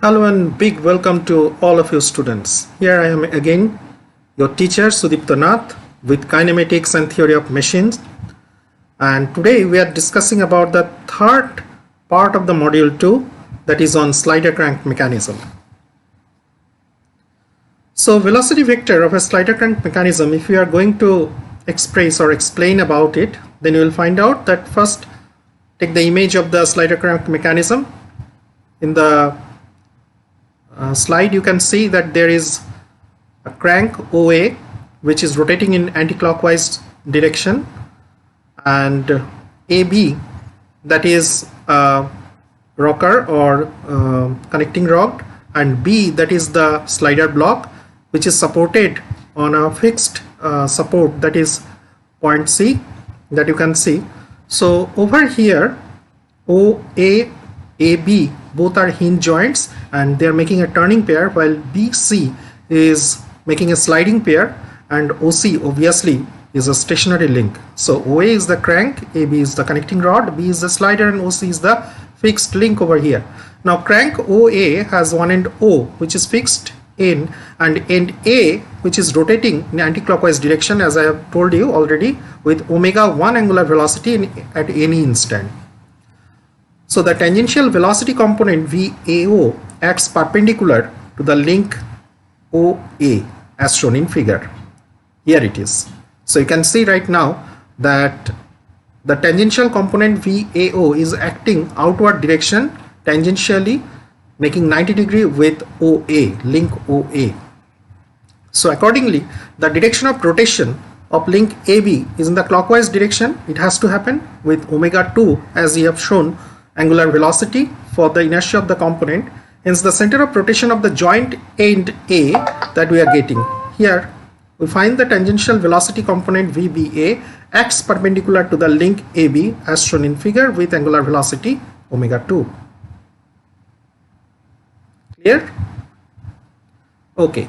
Hello and big welcome to all of you students. Here I am again, your teacher Sudipta Nath with kinematics and theory of machines. And today we are discussing about the third part of the module 2, that is on slider crank mechanism. So velocity vector of a slider crank mechanism, if we are going to express or explain about it, then you will find out that first take the image of the slider crank mechanism. In the slide you can see that there is a crank OA which is rotating in anti-clockwise direction, and AB, that is a rocker or connecting rod, and B, that is the slider block which is supported on a fixed support, that is point C that you can see. So over here OA, AB both are hinge joints and they are making a turning pair, while BC is making a sliding pair, and OC obviously is a stationary link. So OA is the crank, AB is the connecting rod, B is the slider, and OC is the fixed link over here. Now crank OA has one end O which is fixed in, and end A which is rotating in anti-clockwise direction, as I have told you already, with omega 1 angular velocity at any instant. So the tangential velocity component VAO acts perpendicular to the link OA as shown in figure. Here it is. So you can see right now that the tangential component VAO is acting outward direction tangentially, making 90 degree with OA, link OA. So accordingly, the direction of rotation of link AB is in the clockwise direction. It has to happen with omega 2 as we have shown angular velocity for the inertia of the component. Hence the center of rotation of the joint end A that we are getting here, we find the tangential velocity component VBA acts perpendicular to the link AB as shown in figure with angular velocity omega 2. Clear? Okay.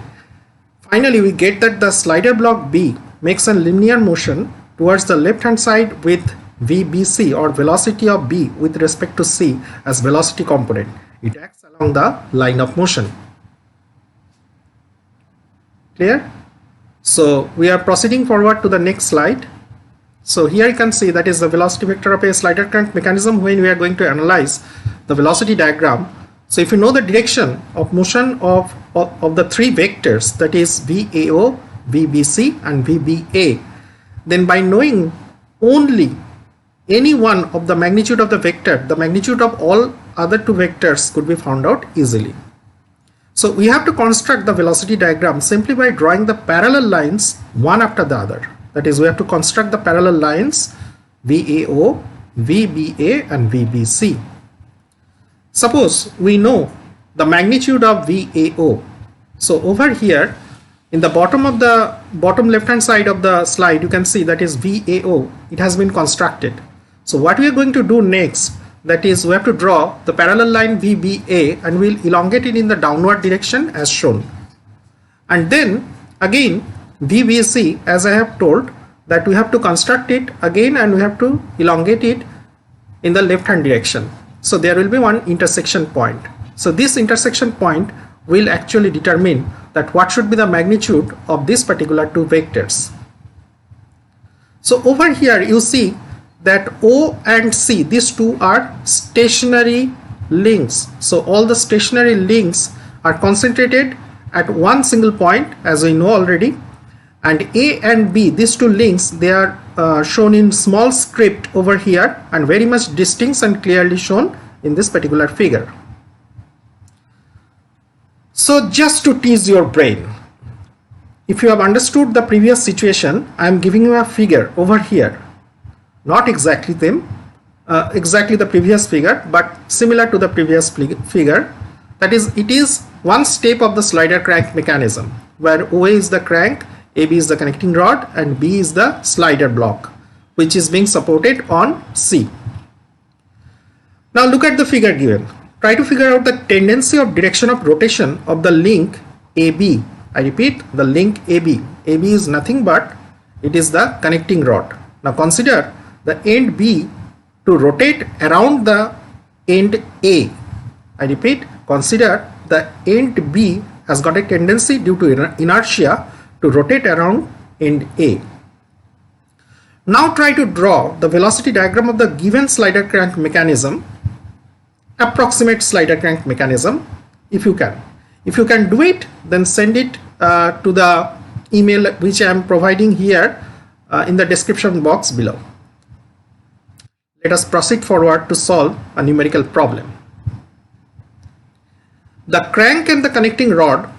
Finally, we get that the slider block B makes a linear motion towards the left hand side with VBC, or velocity of B with respect to C, as velocity component. It acts along the line of motion. Clear? So we are proceeding forward to the next slide. So here you can see that is the velocity vector of a slider crank mechanism when we are going to analyze the velocity diagram. So if you know the direction of motion of the three vectors, that is VAO, VBC and VBA, then by knowing only any one of the magnitude of the vector, the magnitude of all other two vectors could be found out easily. So we have to construct the velocity diagram simply by drawing the parallel lines one after the other. That is, we have to construct the parallel lines VAO, VBA and VBC. Suppose we know the magnitude of VAO. So over here in the bottom left hand side of the slide, you can see that is VAO. It has been constructed. So what we are going to do next, that is, we have to draw the parallel line VBA and we'll elongate it in the downward direction as shown. And then again VBC, as I have told, that we have to construct it again and we have to elongate it in the left hand direction. So there will be one intersection point. So this intersection point will actually determine that what should be the magnitude of this particular two vectors. So over here you see that O and C, these two are stationary links. So all the stationary links are concentrated at one single point, as we know already, and A and B, these two links, they are shown in small script over here and very much distinct and clearly shown in this particular figure. So just to tease your brain, if you have understood the previous situation, I am giving you a figure over here. Not exactly exactly the previous figure, but similar to the previous figure. That is, it is one step of the slider crank mechanism where OA is the crank, AB is the connecting rod and B is the slider block which is being supported on C. Now look at the figure given. Try to figure out the tendency of direction of rotation of the link AB. I repeat, the link AB. AB is nothing but it is the connecting rod. Now consider the end B to rotate around the end A I repeat, consider the end B has got a tendency due to inertia to rotate around end A. Now try to draw the velocity diagram of the given slider crank mechanism, approximate slider crank mechanism, if you can. If you can do it, then send it to the email which I am providing here in the description box below. Let us proceed forward to solve a numerical problem. The crank and the connecting rod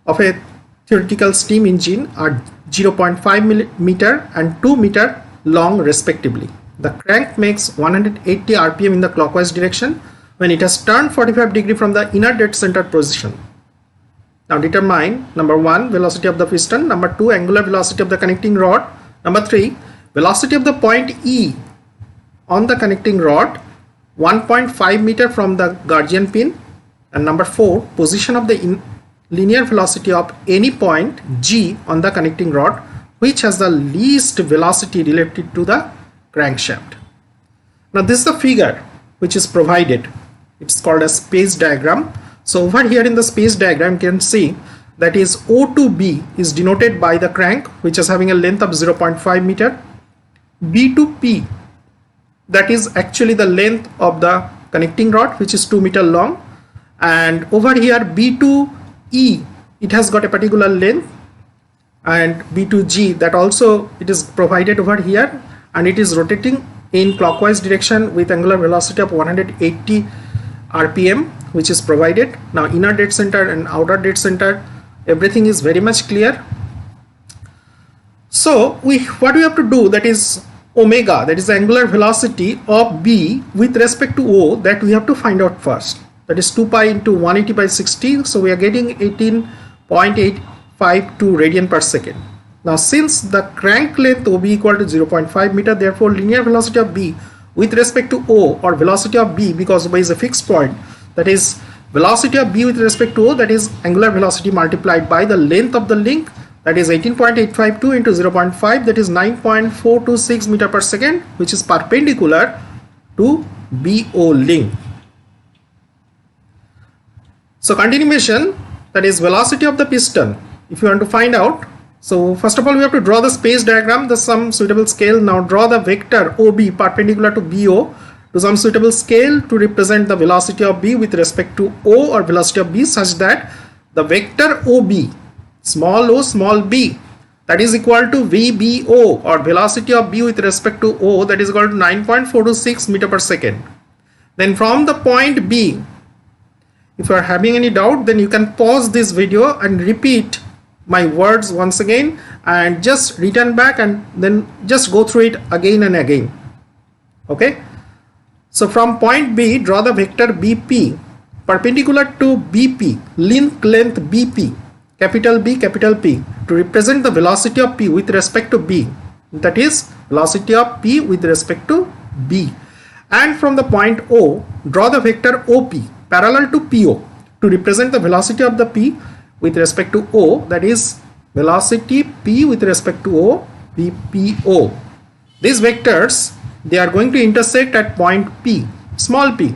of a theoretical steam engine are 0.5 millimeter and 2 meter long respectively. The crank makes 180 rpm in the clockwise direction when it has turned 45 degree from the inner dead center position. Now determine number 1, velocity of the piston, number 2, angular velocity of the connecting rod, number 3, velocity of the point E on the connecting rod 1.5 meter from the guardian pin, and number 4, position of the linear velocity of any point G on the connecting rod which has the least velocity related to the crankshaft. Now this is the figure which is provided. It's called a space diagram. So over here in the space diagram you can see that is O to B is denoted by the crank which is having a length of 0.5 meter, B to P, that is actually the length of the connecting rod which is 2 meter long, and over here B to E, it has got a particular length, and B to G, that also it is provided over here, and it is rotating in clockwise direction with angular velocity of 180 rpm which is provided. Now inner dead center and outer dead center, everything is very much clear. So what we have to do, that is omega, that is the angular velocity of B with respect to O, that we have to find out first. That is 2 pi into 180 by 60, so we are getting 18.852 radian per second. Now since the crank length OB equal to 0.5 meter, therefore linear velocity of B with respect to O, or velocity of B, because O is a fixed point, that is velocity of B with respect to O, that is angular velocity multiplied by the length of the link, that is 18.852 into 0.5, that is 9.426 meter per second, which is perpendicular to BO link. So continuation, that is velocity of the piston, if you want to find out. So first of all we have to draw the space diagram, the some suitable scale. Now draw the vector OB perpendicular to BO to some suitable scale to represent the velocity of B with respect to O, or velocity of B, such that the vector OB, small o small b, that is equal to VBO, or velocity of B with respect to O, that is equal to 9.426 meter per second. Then from the point B, if you are having any doubt, then you can pause this video and repeat my words once again and just return back and then just go through it again and again. Okay. So from point B, draw the vector BP perpendicular to BP, link length BP, capital B, capital P, to represent the velocity of P with respect to B, that is velocity of P with respect to B. And from the point O, draw the vector OP parallel to PO to represent the velocity of the P with respect to O, that is velocity P with respect to O, VPO. These vectors, they are going to intersect at point P, small p,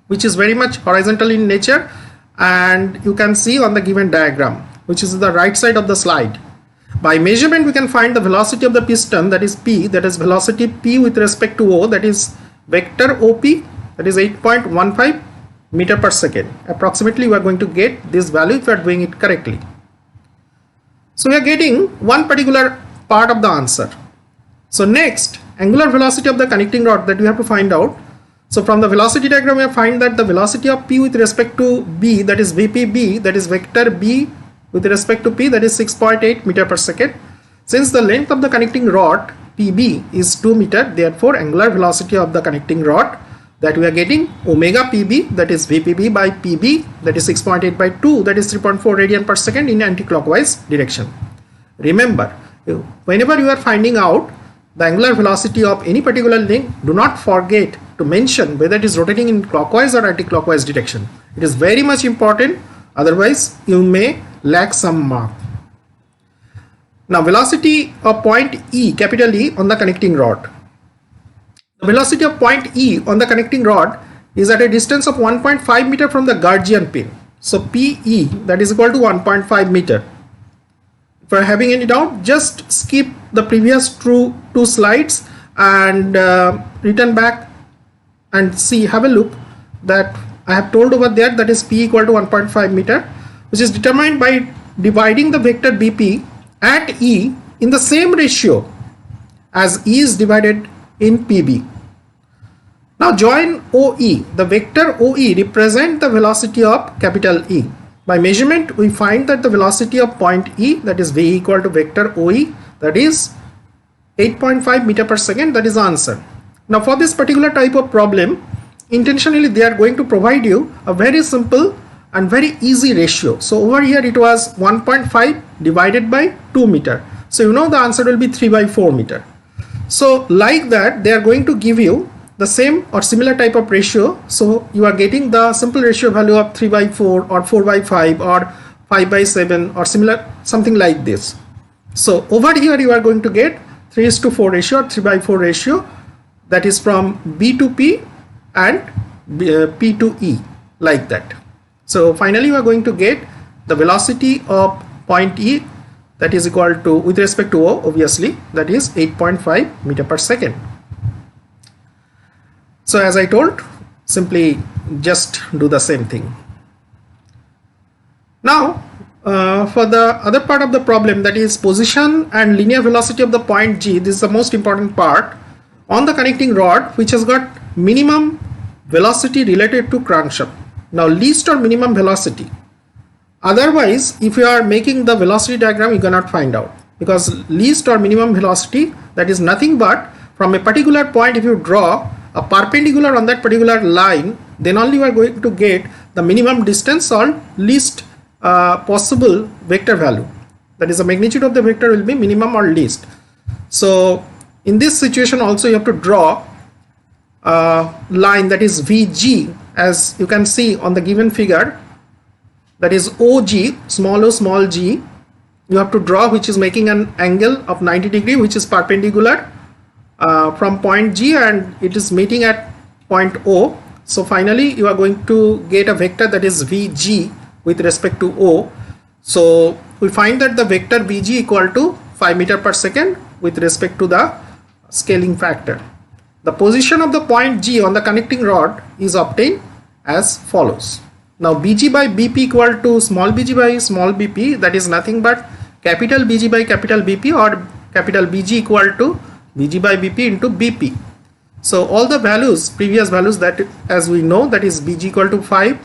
which is very much horizontal in nature, and you can see on the given diagram, which is the right side of the slide. By measurement we can find the velocity of the piston, that is P, that is velocity P with respect to O, that is vector OP, that is 8.15 meter per second. Approximately we are going to get this value if we are doing it correctly. So we are getting one particular part of the answer. So next, angular velocity of the connecting rod, that we have to find out. So from the velocity diagram we have find that the velocity of P with respect to B, that is VPB, that is vector B with respect to P, that is 6.8 meter per second. Since the length of the connecting rod PB is 2 meter, therefore angular velocity of the connecting rod, that we are getting omega PB, that is VPB by PB, that is 6.8 by 2, that is 3.4 radian per second in anti-clockwise direction. Remember, whenever you are finding out the angular velocity of any particular link, do not forget to mention whether it is rotating in clockwise or anti-clockwise direction. It is very much important, otherwise you may lack some mark. Now velocity of point E, capital E, on the connecting rod. The velocity of point E on the connecting rod is at a distance of 1.5 meter from the Gaussian pin. So PE, that is equal to 1.5 meter. If you are having any doubt, just skip the previous two slides and return back and see, have a look that I have told over there, that is P equal to 1.5 meter, which is determined by dividing the vector BP at E in the same ratio as E is divided in PB. Now join OE. The vector OE represent the velocity of capital E. By measurement, we find that the velocity of point E, that is V equal to vector OE, that is 8.5 meter per second. That is the answer. Now for this particular type of problem, intentionally they are going to provide you a very simple and very easy ratio. So over here it was 1.5 divided by 2 meter. So you know the answer will be 3 by 4 meter. So like that, they are going to give you the same or similar type of ratio. So you are getting the simple ratio value of 3 by 4 or 4 by 5 or 5 by 7 or similar, something like this. So over here you are going to get 3:4 ratio or 3 by 4 ratio, that is from B to P and P to E, like that. So finally you are going to get the velocity of point E, that is equal to, with respect to O obviously, that is 8.5 meter per second. So as I told, simply just do the same thing. Now for the other part of the problem, that is position and linear velocity of the point G, this is the most important part, on the connecting rod which has got minimum velocity related to crankshaft. Now least or minimum velocity. Otherwise, if you are making the velocity diagram, you cannot find out, because least or minimum velocity, that is nothing but from a particular point, if you draw a perpendicular on that particular line, then only you are going to get the minimum distance or least possible vector value. That is, the magnitude of the vector will be minimum or least. So in this situation also you have to draw a line, that is VG, as you can see on the given figure, that is OG, small o small g, you have to draw, which is making an angle of 90 degree, which is perpendicular from point G, and it is meeting at point O. So finally you are going to get a vector, that is VG, with respect to O. So we find that the vector VG equal to 5 meter per second with respect to the scaling factor. The position of the point G on the connecting rod is obtained as follows. Now BG by BP equal to small bg by small bp, that is nothing but capital BG by capital BP, or capital BG equal to BG by BP into BP. So all the values, previous values, that as we know, that is BG equal to 5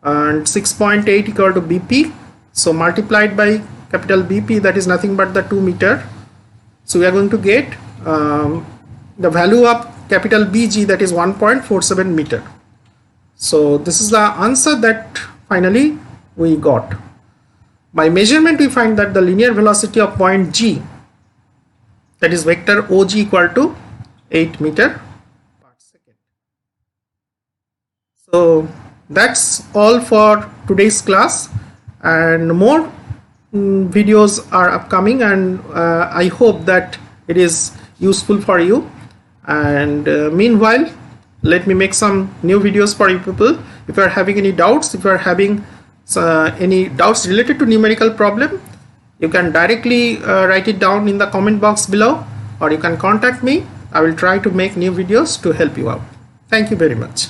and 6.8 equal to BP. So multiplied by capital BP, that is nothing but the 2 meter. So we are going to get the value of capital BG, that is 1.47 meter. So this is the answer that finally we got. By measurement, we find that the linear velocity of point G, that is vector OG, equal to 8 meter per second. So that's all for today's class, and more videos are upcoming, and I hope that it is useful for you. And meanwhile, let me make some new videos for you people. If you are having any doubts, if you are having any doubts related to numerical problem, you can directly write it down in the comment box below, or you can contact me. I will try to make new videos to help you out. Thank you very much.